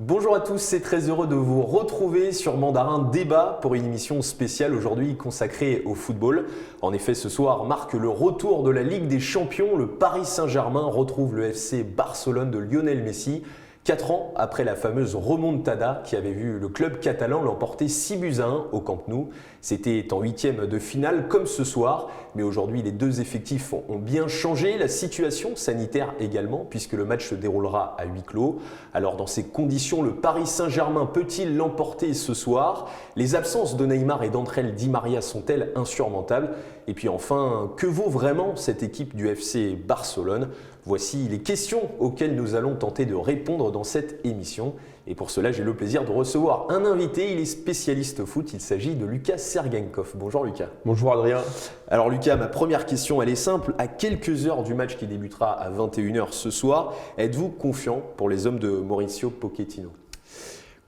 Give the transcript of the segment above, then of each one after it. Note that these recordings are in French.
Bonjour à tous, c'est très heureux de vous retrouver sur Mandarin Débat pour une émission spéciale aujourd'hui consacrée au football. En effet, ce soir marque le retour de la Ligue des Champions. Le Paris Saint-Germain retrouve le FC Barcelone de Lionel Messi. 4 ans après la fameuse remontada qui avait vu le club catalan l'emporter 6-1 au Camp Nou. C'était en 8e de finale comme ce soir, mais aujourd'hui les deux effectifs ont bien changé, la situation sanitaire également puisque le match se déroulera à huis clos. Alors dans ces conditions, le Paris Saint-Germain peut-il l'emporter ce soir? Les absences de Neymar et d'André Di Maria sont-elles insurmontables? Et puis enfin, que vaut vraiment cette équipe du FC Barcelone? Voici les questions auxquelles nous allons tenter de répondre dans cette émission. Et pour cela, j'ai le plaisir de recevoir un invité. Il est spécialiste foot. Il s'agit de Lucas Sergenkov. Bonjour Lucas. Bonjour Adrien. Alors Lucas, ma première question, elle est simple. À quelques heures du match qui débutera à 21h ce soir, êtes-vous confiant pour les hommes de Mauricio Pochettino?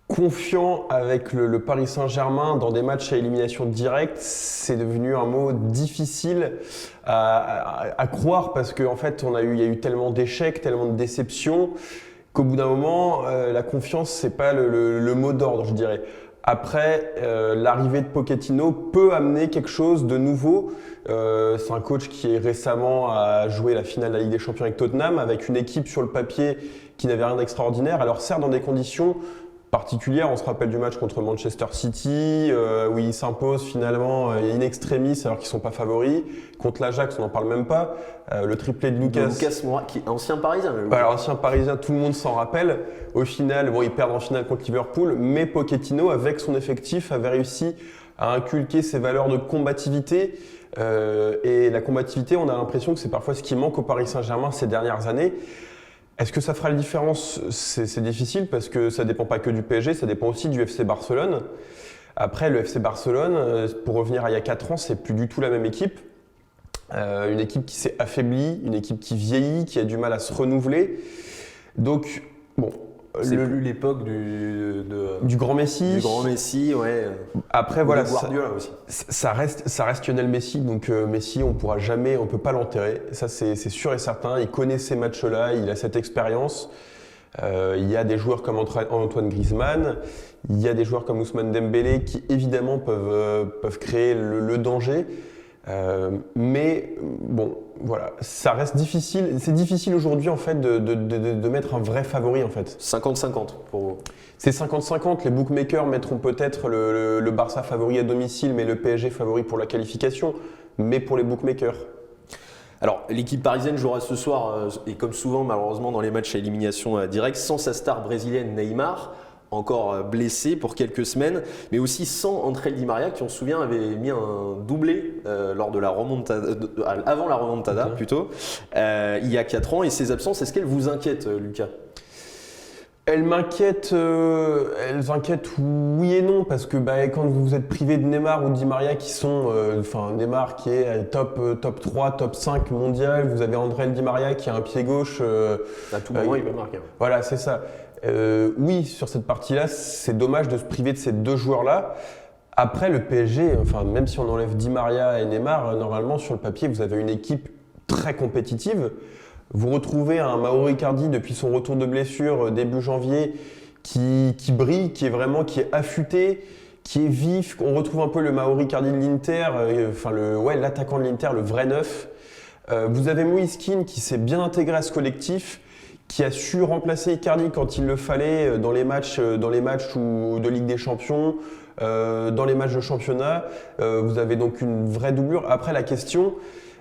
Confiant avec le Paris Saint-Germain dans des matchs à élimination directe, c'est devenu un mot difficile à croire parce qu'en fait, il y a eu tellement d'échecs, tellement de déceptions qu'au bout d'un moment, la confiance, c'est pas le mot d'ordre, je dirais. Après, l'arrivée de Pochettino peut amener quelque chose de nouveau. C'est un coach qui récemment a joué la finale de la Ligue des Champions avec Tottenham, avec une équipe sur le papier qui n'avait rien d'extraordinaire. Alors certes, dans des conditions particulière, on se rappelle du match contre Manchester City où ils s'imposent finalement in extremis alors qu'ils ne sont pas favoris. Contre l'Ajax, on n'en parle même pas. Le triplé de Lucas Moura, qui est ancien parisien. Alors, ancien parisien, tout le monde s'en rappelle. Au final, ils perdent en finale contre Liverpool, mais Pochettino, avec son effectif, avait réussi à inculquer ses valeurs de combativité. Et la combativité, on a l'impression que c'est parfois ce qui manque au Paris Saint-Germain ces dernières années. Est-ce que ça fera la différence? C'est difficile parce que ça ne dépend pas que du PSG, ça dépend aussi du FC Barcelone. Après, le FC Barcelone, pour revenir à il y a 4 ans, c'est plus du tout la même équipe. Une équipe qui s'est affaiblie, une équipe qui vieillit, qui a du mal à se renouveler. Donc, bon. C'est plus l'époque du grand Messi. Du grand Messi, ouais. Après, voilà, Guardiola aussi. Ça reste Lionel Messi. Donc Messi, on peut pas l'enterrer. Ça, c'est sûr et certain. Il connaît ces matchs-là, il a cette expérience. Il y a des joueurs comme Antoine Griezmann, il y a des joueurs comme Ousmane Dembélé qui évidemment peuvent créer le danger. Mais bon, voilà, ça reste difficile. C'est difficile aujourd'hui en fait de mettre un vrai favori en fait. 50-50 pour vous. C'est 50-50. Les bookmakers mettront peut-être le Barça favori à domicile, mais le PSG favori pour la qualification. Mais pour les bookmakers. Alors, l'équipe parisienne jouera ce soir, et comme souvent malheureusement dans les matchs à élimination directe, sans sa star brésilienne Neymar, encore blessé pour quelques semaines, mais aussi sans André Di Maria qui, on se souvient, avait mis un doublé lors de la remontada, avant la remontada plutôt, il y a 4 ans. Et ces absences, est-ce qu'elles vous inquiètent, Lucas? Elles m'inquiètent, oui et non, parce que quand vous êtes privé de Neymar ou Di Maria qui sont, Neymar qui est top 3, top 5 mondial, vous avez André Di Maria qui a un pied gauche. À tout moment, il peut marquer. Voilà, c'est ça. Oui, sur cette partie-là, c'est dommage de se priver de ces deux joueurs-là. Après, le PSG, même si on enlève Di Maria et Neymar, normalement, sur le papier, vous avez une équipe très compétitive. Vous retrouvez un Mauro Icardi depuis son retour de blessure début janvier qui brille, qui est affûté, qui est vif. On retrouve un peu le Mauro Icardi de l'Inter, l'attaquant de l'Inter, le vrai neuf. Vous avez Moïse Kean qui s'est bien intégré à ce collectif, qui a su remplacer Icardi quand il le fallait dans les matchs de Ligue des Champions, dans les matchs de championnat. Vous avez donc une vraie doublure. Après, la question,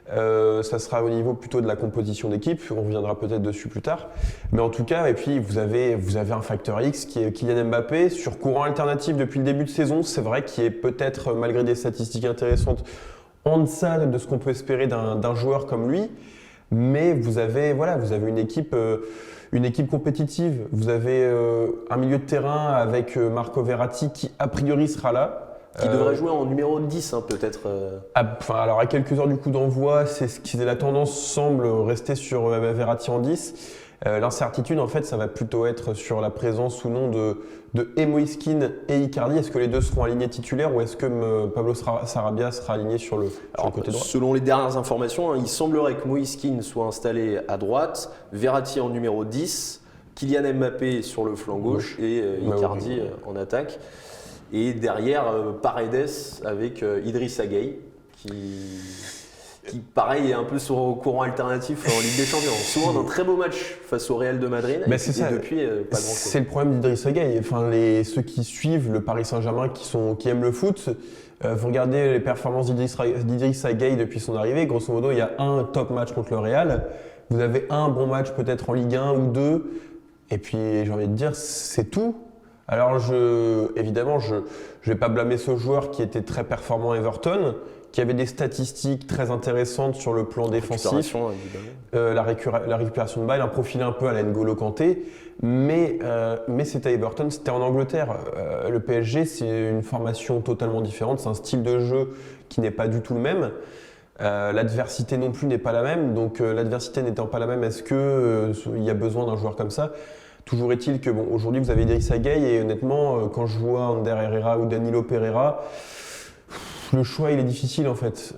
ça sera au niveau plutôt de la composition d'équipe. On reviendra peut-être dessus plus tard. Mais en tout cas, et puis vous avez un facteur X qui est Kylian Mbappé sur courant alternatif depuis le début de saison. C'est vrai qu'il est peut-être, malgré des statistiques intéressantes, en deçà de ce qu'on peut espérer d'un joueur comme lui. Mais vous avez une équipe compétitive. Vous avez un milieu de terrain avec Marco Verratti qui a priori sera là. Qui devrait jouer en numéro 10 peut-être. Alors à quelques heures du coup d'envoi, la tendance semble rester sur Verratti en 10. L'incertitude en fait, ça va plutôt être sur la présence ou non de Moïse Kean et Icardi. Est-ce que les deux seront alignés titulaires ou est-ce que Pablo Sarabia sera aligné sur le côté droit? Selon les dernières informations, il semblerait que Moïse Kean soit installé à droite, Verratti en numéro 10, Kylian Mbappé sur le flanc gauche et Icardi en attaque. Et derrière, Paredes avec Idrissa Gueye qui pareil est un peu sur courant alternatif en Ligue des Champions. Souvent d'un très beau match face au Real de Madrid. C'est ça. Depuis, pas grand-chose. C'est le problème d'Idrissa Gueye. Enfin, ceux qui suivent le Paris Saint-Germain, qui aiment le foot, vous regardez les performances d'Idrissa Gueye depuis son arrivée. Grosso modo, il y a un top match contre le Real. Vous avez un bon match peut-être en Ligue 1 ou 2. Et puis, j'ai envie de dire, c'est tout. Alors, évidemment, je ne vais pas blâmer ce joueur qui était très performant à Everton, qui avait des statistiques très intéressantes sur le plan défensif, la récupération de balle, un profil un peu à la N'Golo Kanté, mais c'était à Everton, c'était en Angleterre. Le PSG, c'est une formation totalement différente, c'est un style de jeu qui n'est pas du tout le même. L'adversité non plus n'est pas la même, donc l'adversité n'étant pas la même, est-ce qu'il y a besoin d'un joueur comme ça ? Toujours est-il que aujourd'hui vous avez Idrissa Gueye et honnêtement, quand je vois Ander Herrera ou Danilo Pereira, le choix il est difficile en fait.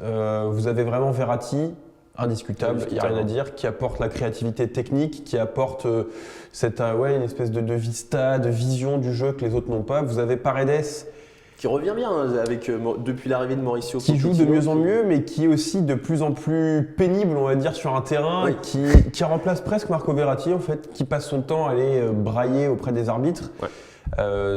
Vous avez vraiment Verratti, indiscutable, il n'y a rien à dire, qui apporte la créativité technique, qui apporte une espèce de vista, de vision du jeu que les autres n'ont pas. Vous avez Paredes, qui revient bien depuis l'arrivée de Mauricio qui joue de mieux en mieux, mais qui est aussi de plus en plus pénible, on va dire, sur un terrain, qui remplace presque Marco Verratti, en fait, qui passe son temps à aller brailler auprès des arbitres.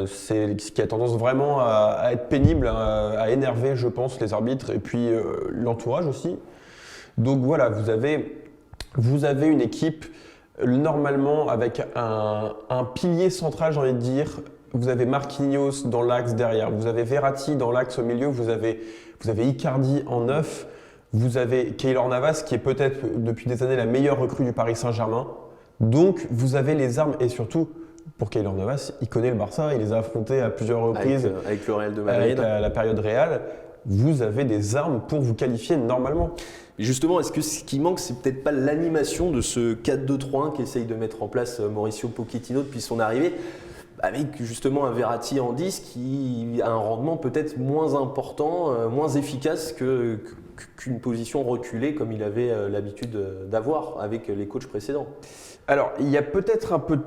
C'est ce qui a tendance vraiment à être pénible, à énerver, je pense, les arbitres, et puis l'entourage aussi. Donc voilà, vous avez une équipe, normalement, avec un pilier central, j'ai envie de dire. Vous avez Marquinhos dans l'axe derrière, vous avez Verratti dans l'axe au milieu, vous avez Icardi en 9, vous avez Keylor Navas qui est peut-être depuis des années la meilleure recrue du Paris Saint-Germain. Donc vous avez les armes et surtout pour Keylor Navas, il connaît le Barça, il les a affrontés à plusieurs reprises avec le Real de Madrid. Avec la période Real. Vous avez des armes pour vous qualifier normalement. Justement, est-ce que ce qui manque, c'est peut-être pas l'animation de ce 4-2-3-1 qu'essaye de mettre en place Mauricio Pochettino depuis son arrivée, avec justement un Verratti en 10 qui a un rendement peut-être moins important, moins efficace qu'une position reculée comme il avait l'habitude d'avoir avec les coachs précédents. Alors, il y a peut-être un peu…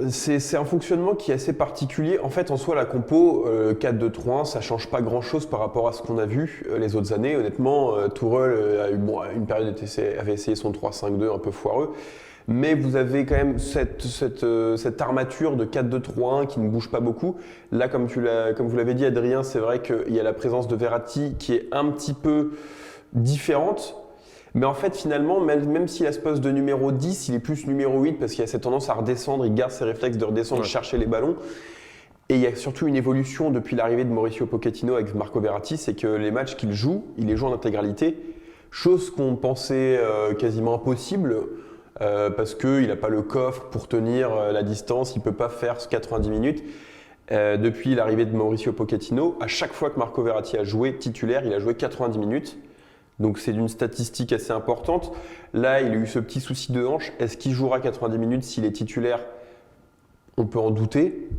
c'est un fonctionnement qui est assez particulier. En fait, en soi, la compo 4-2-3-1, ça ne change pas grand-chose par rapport à ce qu'on a vu les autres années. Honnêtement, Tourelle a eu une période avait essayé son 3-5-2 un peu foireux. Mais vous avez quand même cette armature de 4-2-3-1 qui ne bouge pas beaucoup. Là, comme vous l'avez dit, Adrien, c'est vrai qu'il y a la présence de Verratti qui est un petit peu différente. Mais en fait, finalement, même s'il a ce poste de numéro 10, il est plus numéro 8 parce qu'il a cette tendance à redescendre, il garde ses réflexes de redescendre, chercher les ballons. Et il y a surtout une évolution depuis l'arrivée de Mauricio Pochettino avec Marco Verratti, c'est que les matchs qu'il joue, il les joue en intégralité, chose qu'on pensait quasiment impossible. Parce qu'il n'a pas le coffre pour tenir la distance, il ne peut pas faire 90 minutes. Depuis l'arrivée de Mauricio Pochettino, à chaque fois que Marco Verratti a joué titulaire, il a joué 90 minutes. Donc c'est une statistique assez importante. Là, il a eu ce petit souci de hanche. Est-ce qu'il jouera 90 minutes s'il est titulaire? On peut en douter.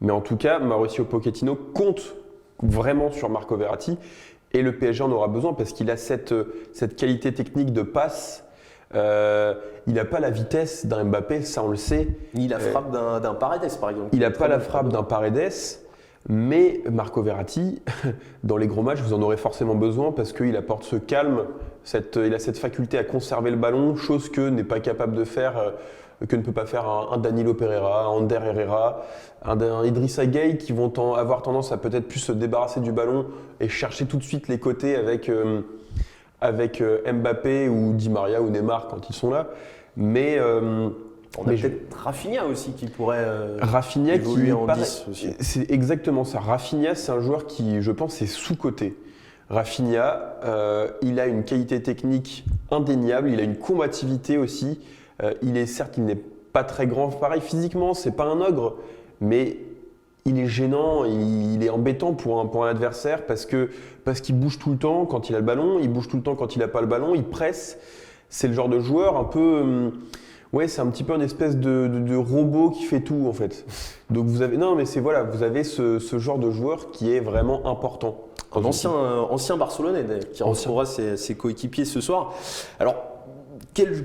Mais en tout cas, Mauricio Pochettino compte vraiment sur Marco Verratti. Et le PSG en aura besoin parce qu'il a cette qualité technique de passe. Il n'a pas la vitesse d'un Mbappé, ça on le sait. Ni la frappe d'un Paredes par exemple. Il n'a pas la frappe d'un Paredes, mais Marco Verratti, dans les gros matchs, vous en aurez forcément besoin parce qu'il apporte ce calme, il a cette faculté à conserver le ballon, chose que n'est pas capable de faire, que ne peut pas faire un Danilo Pereira, un Ander Herrera, un Idrissa Gueye qui vont avoir tendance à peut-être plus se débarrasser du ballon et chercher tout de suite les côtés avec Mbappé ou Di Maria ou Neymar quand ils sont là. Mais on a peut-être Rafinha aussi qui pourrait Rafinha évoluer en 10 aussi. C'est exactement ça. Rafinha, c'est un joueur qui, je pense, est sous-coté. Rafinha, il a une qualité technique indéniable, il a une combativité aussi. Il n'est pas très grand. Pareil, physiquement, c'est pas un ogre, mais il est gênant, il est embêtant pour un adversaire parce qu'il bouge tout le temps quand il a le ballon, il bouge tout le temps quand il n'a pas le ballon, il presse. C'est le genre de joueur un peu… c'est un petit peu une espèce de robot qui fait tout en fait. Donc vous avez ce genre de joueur qui est vraiment important. Un ancien Barcelonais qui retrouvera ses coéquipiers ce soir. Alors,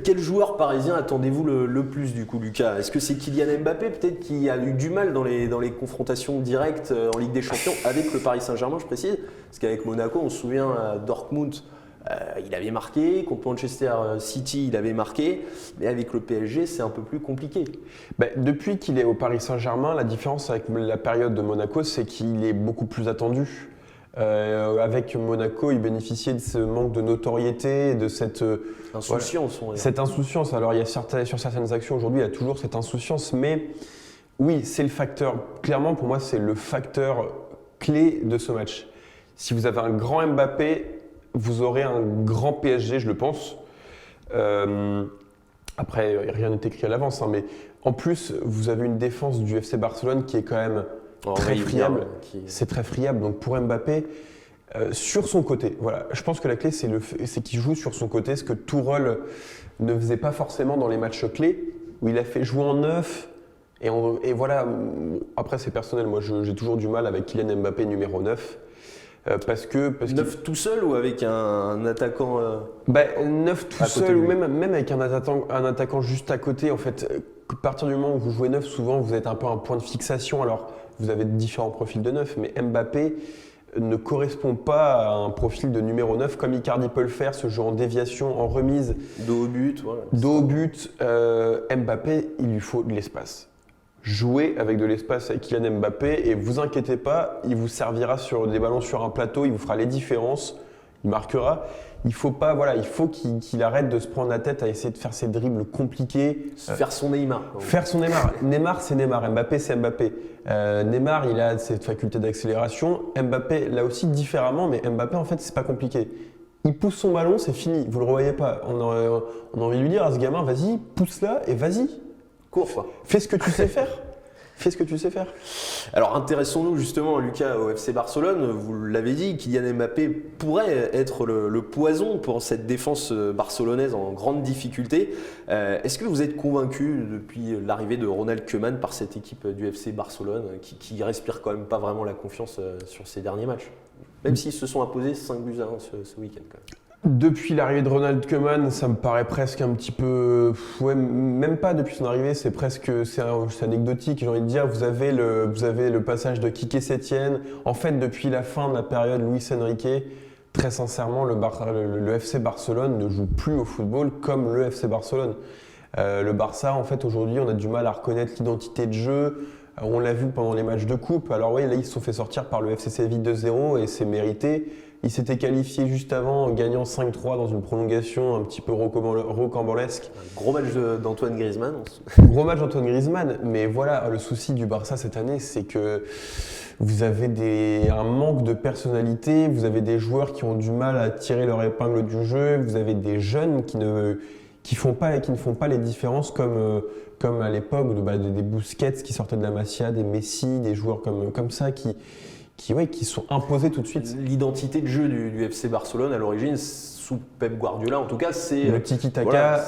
Quel joueur parisien attendez-vous le plus du coup, Lucas? Est-ce que c'est Kylian Mbappé peut-être qui a eu du mal dans les confrontations directes en Ligue des Champions avec le Paris Saint-Germain, je précise? Parce qu'avec Monaco, on se souvient à Dortmund, il avait marqué, contre Manchester City, il avait marqué, mais avec le PSG, c'est un peu plus compliqué. Depuis qu'il est au Paris Saint-Germain, la différence avec la période de Monaco, c'est qu'il est beaucoup plus attendu. Avec Monaco, il bénéficiait de ce manque de notoriété, de cette insouciance. Cette insouciance. Alors, sur certaines actions aujourd'hui, il y a toujours cette insouciance, mais oui, c'est le facteur. Clairement, pour moi, c'est le facteur clé de ce match. Si vous avez un grand Mbappé, vous aurez un grand PSG, je le pense. Après, rien n'est écrit à l'avance, mais en plus, vous avez une défense du FC Barcelone qui est quand même très friable. C'est très friable. Donc pour Mbappé, sur son côté, voilà, je pense que la clé, c'est qu'il joue sur son côté, ce que Tourelle ne faisait pas forcément dans les matchs clés, où il a fait jouer en neuf. Et voilà, après, c'est personnel. Moi, j'ai toujours du mal avec Kylian Mbappé numéro 9. Parce neuf tout seul ou avec un attaquant neuf tout seul ou même avec un attaquant juste à côté. En fait, à partir du moment où vous jouez neuf, souvent vous êtes un peu un point de fixation. Alors vous avez différents profils de neuf, mais Mbappé ne correspond pas à un profil de numéro 9 comme Icardi peut le faire, ce jeu en déviation, en remise. Dos au but. Voilà, dos au but. Mbappé, il lui faut de l'espace. Jouez avec de l'espace avec Kylian Mbappé et vous inquiétez pas, il vous servira sur des ballons sur un plateau, il vous fera les différences, il marquera. Il faut qu'il arrête de se prendre la tête à essayer de faire ses dribbles compliqués. Faire son Neymar. Faire son Neymar. Neymar, c'est Neymar. Mbappé, c'est Mbappé. Neymar, il a cette faculté d'accélération. Mbappé, là aussi différemment, mais Mbappé, en fait, c'est pas compliqué. Il pousse son ballon, c'est fini. Vous le revoyez pas. On a envie de lui dire à ce gamin, vas-y, pousse-la et vas-y. Cours, quoi. Fais ce que tu sais faire. Fais ce que tu sais faire. Alors intéressons-nous justement, Lucas, au FC Barcelone. Vous l'avez dit, Kylian Mbappé pourrait être le poison pour cette défense barcelonaise en grande difficulté. Est-ce que vous êtes convaincu depuis l'arrivée de Ronald Koeman par cette équipe du FC Barcelone qui respire quand même pas vraiment la confiance sur ces derniers matchs, même s'ils se sont imposés 5-1 ce week-end quand même? Depuis l'arrivée de Ronald Koeman, ça me paraît presque un petit peu... Ouais, même pas depuis son arrivée, c'est anecdotique, j'ai envie de dire. Vous avez le passage de Quique Setién. En fait, depuis la fin de la période Luis Enrique, très sincèrement, le FC Barcelone ne joue plus au football comme le FC Barcelone. Le Barça, en fait, aujourd'hui, on a du mal à reconnaître l'identité de jeu. On l'a vu pendant les matchs de coupe. Alors oui, là, ils se sont fait sortir par le FC Séville 2-0 et c'est mérité. Ils s'étaient qualifiés juste avant en gagnant 5-3 dans une prolongation un petit peu rocambolesque. Un gros match d'Antoine Griezmann. Gros match d'Antoine Griezmann. Mais voilà, le souci du Barça cette année, c'est que vous avez un manque de personnalité. Vous avez des joueurs qui ont du mal à tirer leur épingle du jeu. Vous avez des jeunes qui ne font pas les différences comme à l'époque des Busquets qui sortaient de la Masia, des Messi, des joueurs comme ça qui sont imposés tout de suite. L'identité de jeu du FC Barcelone à l'origine, sous Pep Guardiola en tout cas, c'est le tiki-taka.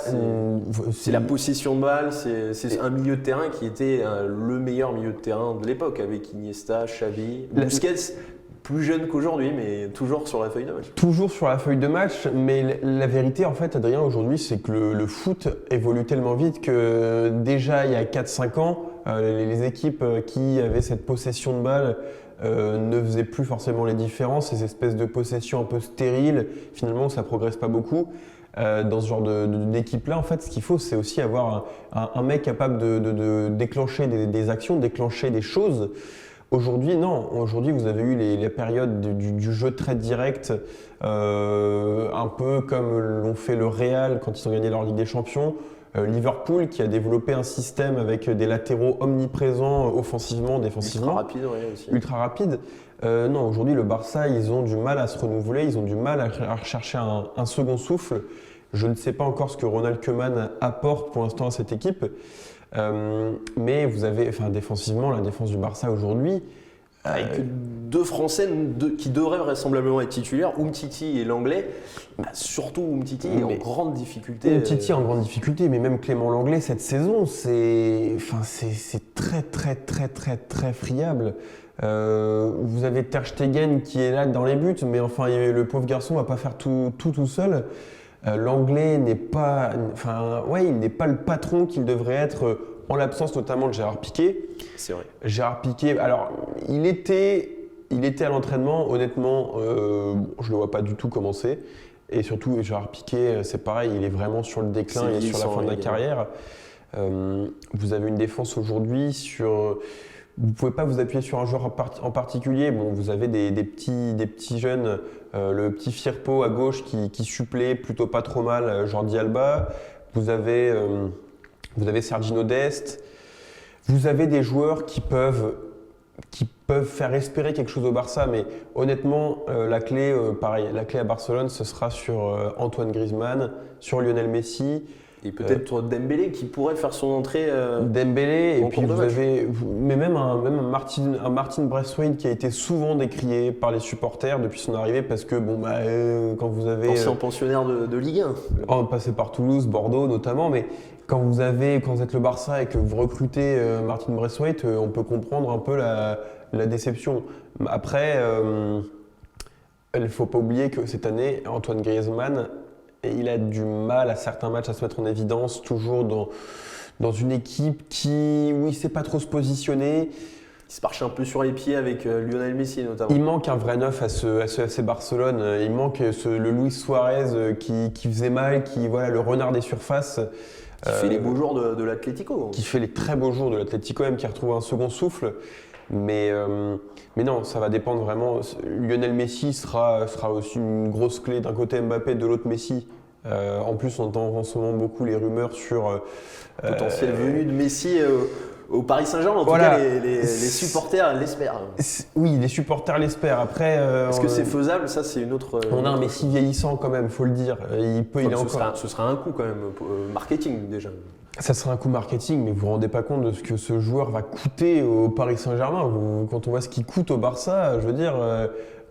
C'est la possession de balle, c'est un milieu de terrain qui était le meilleur milieu de terrain de l'époque avec Iniesta, Xavi, Busquets. Plus jeune qu'aujourd'hui, mais toujours sur la feuille de match. Toujours sur la feuille de match, mais la vérité, en fait, Adrien, aujourd'hui, c'est que le foot évolue tellement vite que déjà, il y a 4-5 ans, les équipes qui avaient cette possession de balle ne faisaient plus forcément les différences, ces espèces de possessions un peu stériles, finalement, ça ne progresse pas beaucoup. Dans ce genre d'équipe-là, en fait, ce qu'il faut, c'est aussi avoir un mec capable de déclencher des actions, déclencher des choses. Aujourd'hui, non. Aujourd'hui, vous avez eu les périodes du jeu très direct, un peu comme l'ont fait le Real quand ils ont gagné leur Ligue des Champions. Liverpool qui a développé un système avec des latéraux omniprésents offensivement, défensivement. Ultra rapide, oui, aussi. Ultra rapide. Non, aujourd'hui, le Barça, ils ont du mal à se renouveler, ils ont du mal à rechercher un second souffle. Je ne sais pas encore ce que Ronald Koeman apporte pour l'instant à cette équipe. Mais vous avez, défensivement, la défense du Barça aujourd'hui. Avec deux Français qui devraient vraisemblablement être titulaires, Umtiti et l'Anglais. Surtout Umtiti est en grande difficulté. Umtiti en grande difficulté, mais même Clément Lenglet cette saison, c'est très très très très très friable. Vous avez Ter Stegen qui est là dans les buts, mais enfin le pauvre garçon va pas faire tout seul. L'anglais n'est pas, il n'est pas le patron qu'il devrait être en l'absence notamment de Gérard Piqué. C'est vrai. Gérard Piqué, alors il était à l'entraînement, honnêtement, je le vois pas du tout commencer. Et surtout, Gérard Piqué, c'est pareil, il est vraiment sur le déclin, il est sur la fin de la carrière. Vous avez une défense aujourd'hui sur. Vous ne pouvez pas vous appuyer sur un joueur en particulier. Bon, vous avez des petits jeunes, le petit Firpo à gauche qui supplée plutôt pas trop mal Jordi Alba. Vous avez Sergino Dest. Vous avez des joueurs qui peuvent faire espérer quelque chose au Barça, mais honnêtement, la clé à Barcelone, ce sera sur Antoine Griezmann, sur Lionel Messi. Et peut-être Dembélé qui pourrait faire son entrée. Dembélé, et puis même un Martin Braithwaite qui a été souvent décrié par les supporters depuis son arrivée, parce que quand vous avez. Ancien pensionnaire de Ligue 1. Passé par Toulouse, Bordeaux notamment, mais quand vous êtes le Barça et que vous recrutez Martin Braithwaite, on peut comprendre un peu la déception. Après, il ne faut pas oublier que cette année, Antoine Griezmann, il a du mal à certains matchs à se mettre en évidence, toujours dans une équipe où il ne sait pas trop se positionner. Il se marche un peu sur les pieds avec Lionel Messi notamment. Il manque un vrai neuf à ce FC Barcelone. Il manque le Luis Suarez qui faisait mal, le renard des surfaces. Qui fait les beaux jours de l'Atlético. Qui fait les très beaux jours de l'Atlético, même qui retrouve un second souffle. Mais non, ça va dépendre vraiment. Lionel Messi sera aussi une grosse clé. D'un côté Mbappé, de l'autre Messi. En plus, on entend en ce moment beaucoup les rumeurs sur potentielle venue de Messi au Paris Saint-Germain. En tout cas, les supporters l'espèrent. Oui, les supporters l'espèrent. Après, est-ce que c'est faisable? Ça, c'est une autre. On a un Messi vieillissant quand même, faut le dire. Ce sera un coup quand même marketing déjà. Ça sera un coup marketing, mais vous vous rendez pas compte de ce que ce joueur va coûter au Paris Saint-Germain. Quand on voit ce qu'il coûte au Barça, je veux dire,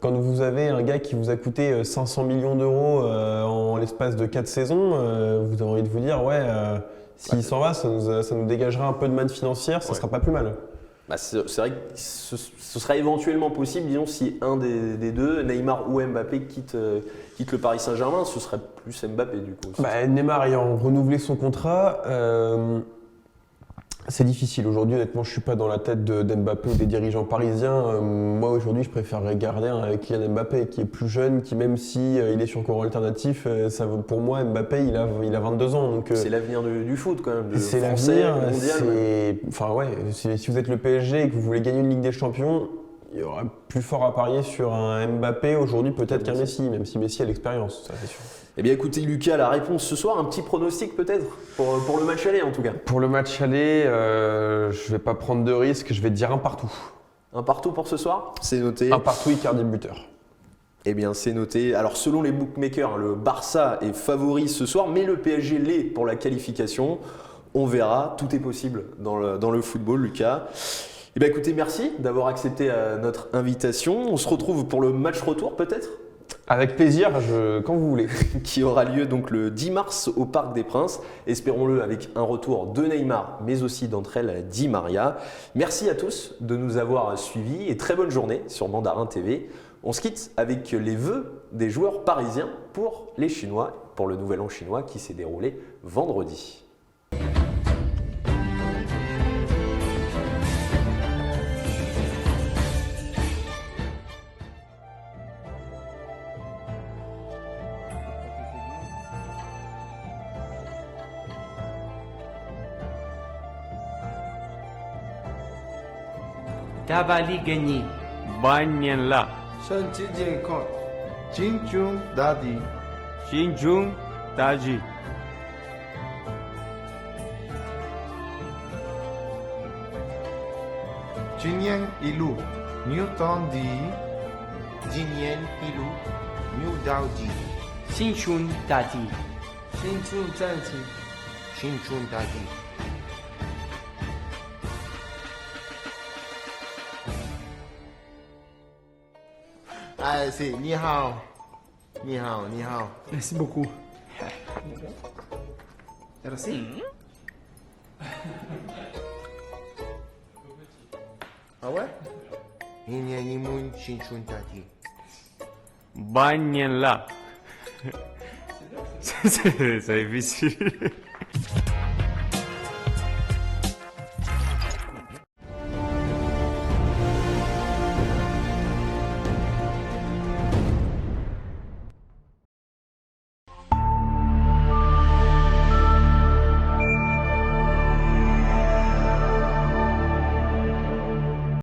quand vous avez un gars qui vous a coûté 500 millions d'euros en l'espace de 4 saisons, vous avez envie de vous dire, s'il s'en va, ça nous dégagera un peu de manne financière, ça sera pas plus mal. C'est vrai que ce sera éventuellement possible, disons, si un des deux, Neymar ou Mbappé, quitte le Paris Saint-Germain, ce serait plus Mbappé du coup. Neymar ayant renouvelé son contrat, c'est difficile. Aujourd'hui, honnêtement, je ne suis pas dans la tête d'Mbappé ou des dirigeants parisiens. Moi, aujourd'hui, je préfère garder avec Kylian Mbappé, qui est plus jeune, qui même si il est sur courant alternatif, pour moi, Mbappé, il a 22 ans. C'est l'avenir du foot quand même. C'est l'avenir mondial. Si vous êtes le PSG et que vous voulez gagner une Ligue des Champions, il y aura plus fort à parier sur un Mbappé aujourd'hui peut-être qu'un Messi, même si Messi a l'expérience, ça c'est sûr. Eh bien écoutez Lucas, la réponse ce soir, un petit pronostic peut-être pour le match aller en tout cas. Pour le match aller, je vais pas prendre de risque, je vais te dire un partout. Un partout pour ce soir? C'est noté. Un partout, Icardi buteur. Eh bien c'est noté. Alors selon les bookmakers, le Barça est favori ce soir, mais le PSG l'est pour la qualification. On verra, tout est possible dans le football, Lucas. Eh bien écoutez, merci d'avoir accepté notre invitation. On se retrouve pour le match retour peut-être? Avec plaisir, quand vous voulez. Qui aura lieu donc le 10 mars au Parc des Princes. Espérons-le avec un retour de Neymar, mais aussi d'entre elles Di Maria. Merci à tous de nous avoir suivis et très bonne journée sur Mandarin TV. On se quitte avec les vœux des joueurs parisiens pour les Chinois, pour le Nouvel An chinois qui s'est déroulé vendredi. Tabali Gagné, Banyanla, Shanti Kong, Jinjung Dadi, Xinjun Daji, Jinyan Ilu, Newton Di, Jinyan Ilu, New Daoji, Xinchun Dadi, Xinchun Zhanji, Xinchun Daji. Ah, c'est Ni hao. Ni hao, ni hao. Merci beaucoup. Merci. Ah ouais? Jinyan Imun, Xinchun Daji. Banyanla, C'est difficile.